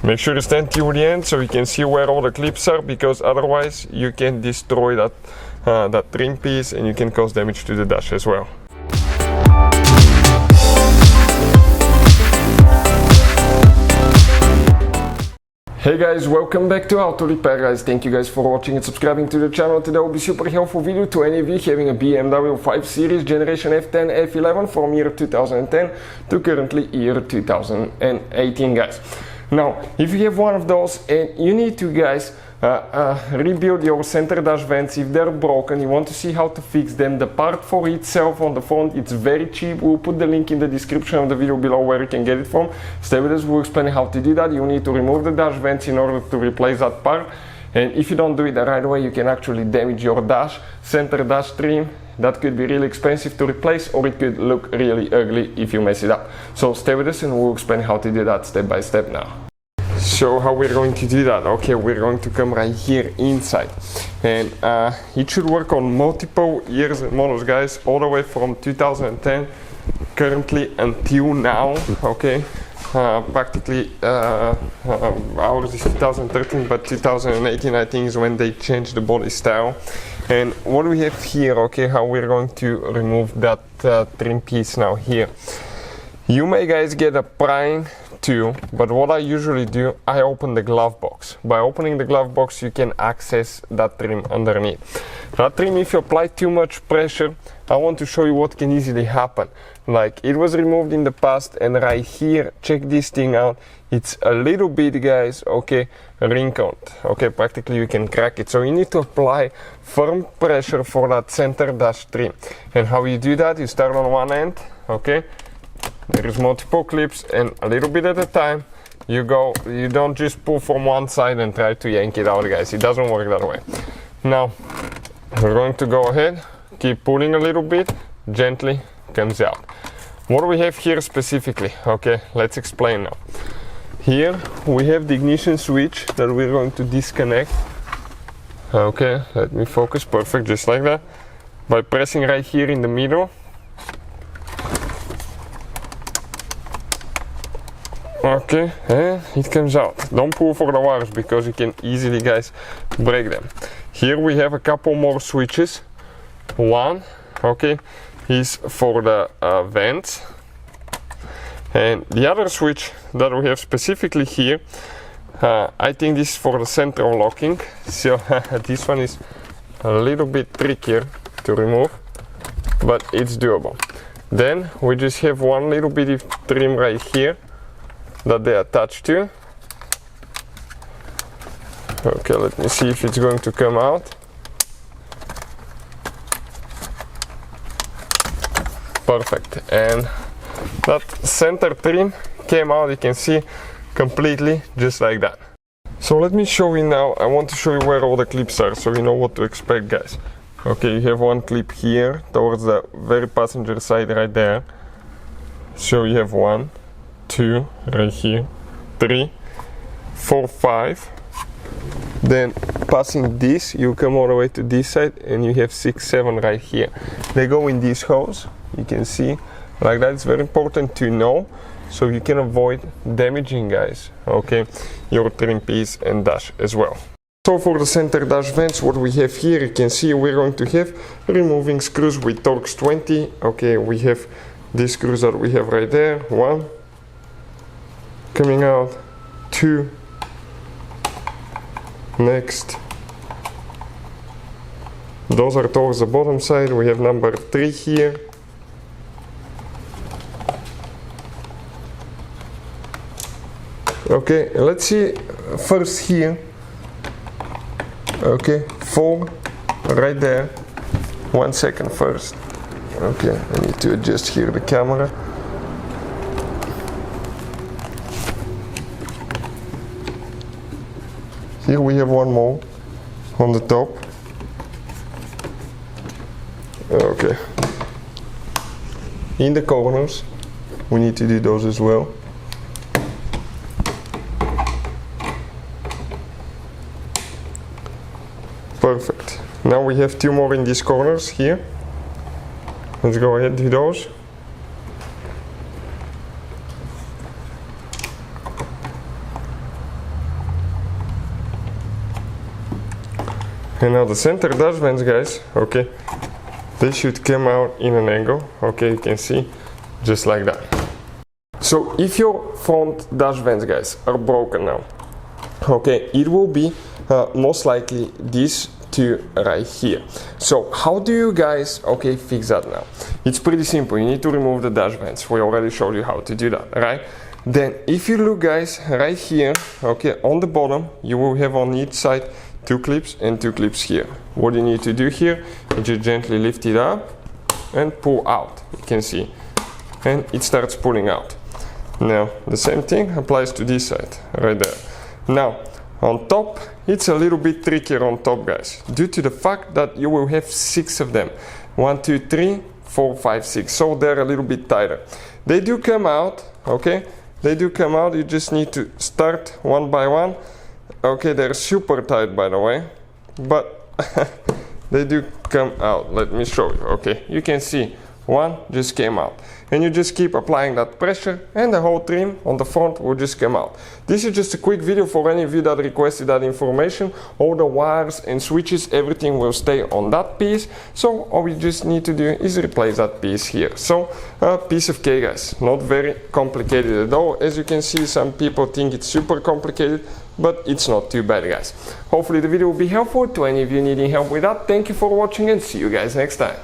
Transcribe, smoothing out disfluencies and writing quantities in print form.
Make sure you stand till the end so you can see where all the clips are, because otherwise you can destroy that trim piece and you can cause damage to the dash as well. Hey guys, welcome back to How to Repair guys. Thank you guys for watching and subscribing to the channel. Today will be super helpful video to any of you having a BMW 5 Series generation F10 F11 from year 2010 to currently year 2018 guys. Now, if you have one of those and you need to guys rebuild your center dash vents if they're broken, you want to see how to fix them, the part for itself on the front, it's very cheap. We'll put the link in the description of the video below where you can get it from. Stay with us, we'll explain how to do that. You need to remove the dash vents in order to replace that part, and if you don't do it the right way, you can actually damage your dash, center dash trim. That could be really expensive to replace, or it could look really ugly if you mess it up. So stay with us and we'll explain how to do that step by step now. So how we're going to do that? Okay, we're going to come right here inside, and it should work on multiple years and models guys, all the way from 2010 currently until now. Okay, practically ours is 2013, but 2018 I think is when they changed the body style. And what we have here, okay, how we're going to remove that trim piece now here. You may guys get a prying tool, but what I usually do, I open the glove box. By opening the glove box, you can access that trim underneath. That trim, if you apply too much pressure, I want to show you what can easily happen. Like, it was removed in the past, and right here, check this thing out. It's a little bit, guys, okay, wrinkled. Okay, practically you can crack it. So you need to apply firm pressure for that center dash trim. And how you do that, you start on one end, okay? There is multiple clips, and a little bit at a time you go. You don't just pull from one side and try to yank it out guys, it doesn't work that way. Now we're going to go ahead, keep pulling a little bit, gently comes out. What do we have here specifically? Okay, let's explain now. Here we have the ignition switch that we're going to disconnect. Okay, let me focus, perfect, just like that, by pressing right here in the middle. Okay, and it comes out. Don't pull for the wires because you can easily guys break them. Here we have a couple more switches. One, okay, is for the vents, and the other switch that we have specifically here, I think this is for the central locking. So this one is a little bit trickier to remove, but it's doable. Then we just have one little bit of trim right here that they attach to. Okay, let me see if it's going to come out. Perfect, and that center trim came out, you can see, completely just like that. So let me show you now. I want to show you where all the clips are so you know what to expect guys. Okay, you have one clip here towards the very passenger side right there. So you have 1, 2 right here, 3, 4, 5. Then passing this, you come all the way to this side, and you have 6, 7 right here. They go in these holes, you can see like that. It's very important to know so you can avoid damaging guys, okay, your trim piece and dash as well. So for the center dash vents, what we have here, you can see we're going to have removing screws with Torx 20. Okay, we have these screws that we have right there, 1 coming out, 2, next, those are towards the bottom side. We have number 3 here, okay, let's see first here, okay, 4 right there. 1 second first, okay, I need to adjust here the camera. Here we have one more on the top. Okay. In the corners, we need to do those as well. Perfect. Now we have 2 more in these corners here. Let's go ahead and do those. And now the center dash vents, guys, okay, they should come out in an angle, okay, you can see, just like that. So if your front dash vents, guys, are broken now, okay, it will be most likely these two right here. So how do you guys, okay, fix that now? It's pretty simple. You need to remove the dash vents. We already showed you how to do that, right? Then if you look, guys, right here, okay, on the bottom, you will have on each side 2 clips and 2 clips here. What you need to do here is just gently lift it up and pull out. You can see, and it starts pulling out. Now the same thing applies to this side right there. Now on top, it's a little bit trickier on top, guys, due to the fact that you will have 6 of them. 1, 2, 3, 4, 5, 6. So they're a little bit tighter. They do come out, okay? They do come out. You just need to start one by one. Okay, they're super tight, by the way, but they do come out. Let me show you. Okay, you can see one just came out, and you just keep applying that pressure and the whole trim on the front will just come out. This is just a quick video for any of you that requested that information. All the wires and switches, everything will stay on that piece, so all we just need to do is replace that piece here. So a piece of cake, guys, not very complicated at all. As you can see, some people think it's super complicated, but it's not too bad, guys. Hopefully the video will be helpful to any of you needing help with that. Thank you for watching and see you guys next time.